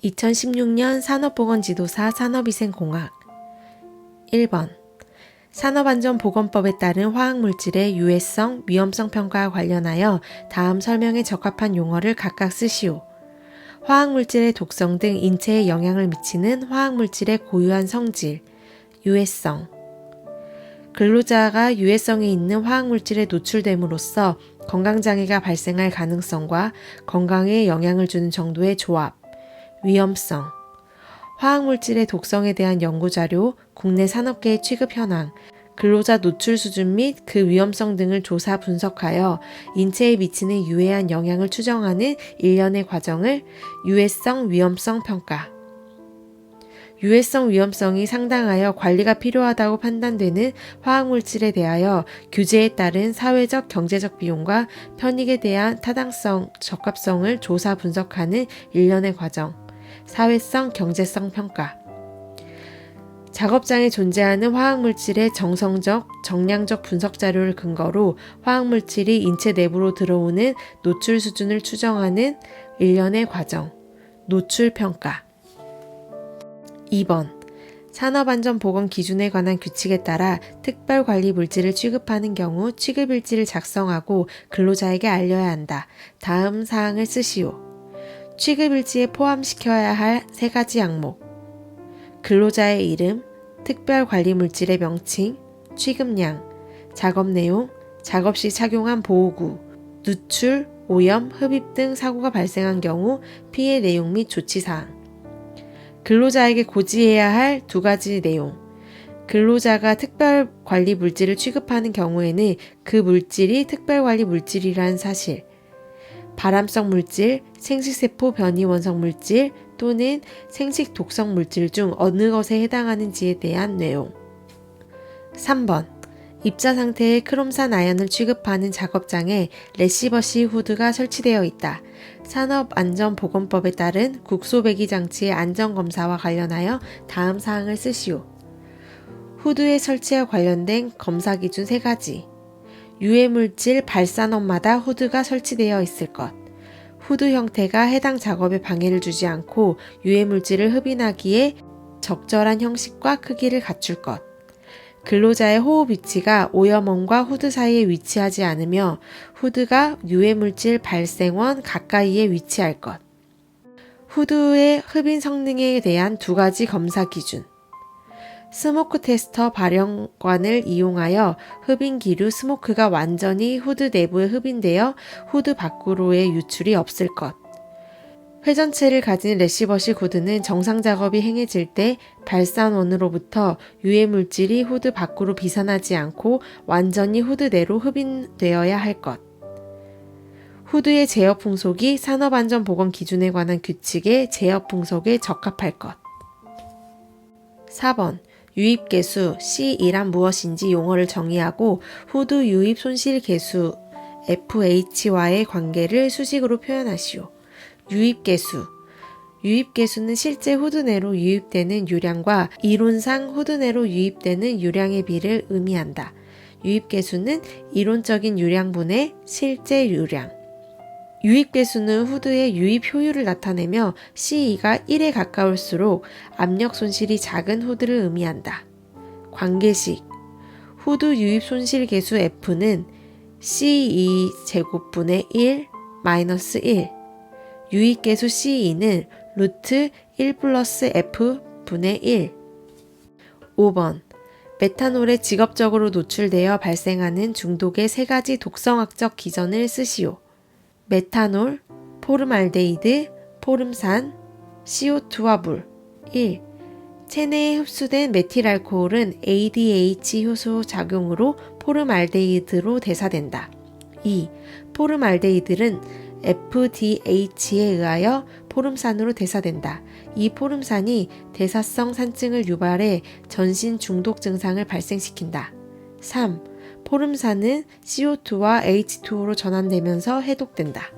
2016년 산업보건지도사 산업위생공학 1번 산업안전보건법에 따른 화학물질의 유해성, 위험성 평가와 관련하여 다음 설명에 적합한 용어를 각각 쓰시오. 화학물질의 독성 등 인체에 영향을 미치는 화학물질의 고유한 성질, 유해성. 근로자가 유해성이 있는 화학물질에 노출됨으로써 건강장애가 발생할 가능성과 건강에 영향을 주는 정도의 조합, 위험성. 화학물질의 독성에 대한 연구자료, 국내 산업계의 취급 현황, 근로자 노출 수준 및 그 위험성 등을 조사 분석하여 인체에 미치는 유해한 영향을 추정하는 일련의 과정을 유해성 위험성 평가. 유해성 위험성이 상당하여 관리가 필요하다고 판단되는 화학물질에 대하여 규제에 따른 사회적 경제적 비용과 편익에 대한 타당성, 적합성을 조사 분석하는 일련의 과정. 사회성 경제성 평가. 작업장에 존재하는 화학물질의 정성적, 정량적 분석 자료를 근거로 화학물질이 인체 내부로 들어오는 노출 수준을 추정하는 일련의 과정. 노출 평가. 2번 산업안전보건 기준에 관한 규칙에 따라 특별관리 물질을 취급하는 경우 취급일지를 작성하고 근로자에게 알려야 한다. 다음 사항을 쓰시오. 취급일지에 포함시켜야 할 3가지 항목. 근로자의 이름, 특별관리물질의 명칭, 취급량, 작업 내용, 작업 시 착용한 보호구, 누출, 오염, 흡입 등 사고가 발생한 경우 피해 내용 및 조치사항. 근로자에게 고지해야 할 2가지 내용. 근로자가 특별관리물질을 취급하는 경우에는 그 물질이 특별관리물질이라는 사실, 발암성 물질, 생식세포 변이 원성 물질 또는 생식 독성 물질 중 어느 것에 해당하는지에 대한 내용. 3번 입자 상태의 크롬산 아연을 취급하는 작업장에 레시버시 후드가 설치되어 있다. 산업안전보건법에 따른 국소배기 장치의 안전검사와 관련하여 다음 사항을 쓰시오. 후드의 설치와 관련된 검사 기준 3가지. 유해물질 발산원마다 후드가 설치되어 있을 것. 후드 형태가 해당 작업에 방해를 주지 않고 유해물질을 흡인하기에 적절한 형식과 크기를 갖출 것. 근로자의 호흡 위치가 오염원과 후드 사이에 위치하지 않으며 후드가 유해물질 발생원 가까이에 위치할 것. 후드의 흡인 성능에 대한 2가지 검사 기준. 스모크 테스터 발연관을 이용하여 흡인 기류 스모크가 완전히 후드 내부에 흡인되어 후드 밖으로의 유출이 없을 것. 회전체를 가진 레시버시 후드는 정상 작업이 행해질 때 발산원으로부터 유해물질이 후드 밖으로 비산하지 않고 완전히 후드 내로 흡인되어야 할 것. 후드의 제어 풍속이 산업안전보건 기준에 관한 규칙의 제어 풍속에 적합할 것. 4번 유입계수 C2란 무엇인지 용어를 정의하고 후드 유입 손실 계수 FH와의 관계를 수식으로 표현하시오. 유입계수. 유입계수는 실제 후드 내로 유입되는 유량과 이론상 후드 내로 유입되는 유량의 비를 의미한다. 유입계수는 이론적인 유량분의 실제 유량. 유입계수는 후드의 유입 효율을 나타내며 C2가 1에 가까울수록 압력 손실이 작은 후드를 의미한다. 관계식. 후드 유입 손실 계수 F는 C2제곱분의 1 마이너스 1. 유입계수 C2는 루트 1 플러스 F분의 1. 5번 메탄올에 직업적으로 노출되어 발생하는 중독의 3가지 독성학적 기전을 쓰시오. 메탄올, 포름알데히드, 포름산, CO2와 물. 1. 체내에 흡수된 메틸알코올은 ADH 효소 작용으로 포름알데히드로 대사된다. 2. 포름알데히드는 FDH에 의하여 포름산으로 대사된다. 이 포름산이 대사성 산증을 유발해 전신 중독 증상을 발생시킨다. 3. 포름산은 CO2와 H2O로 전환되면서 해독된다.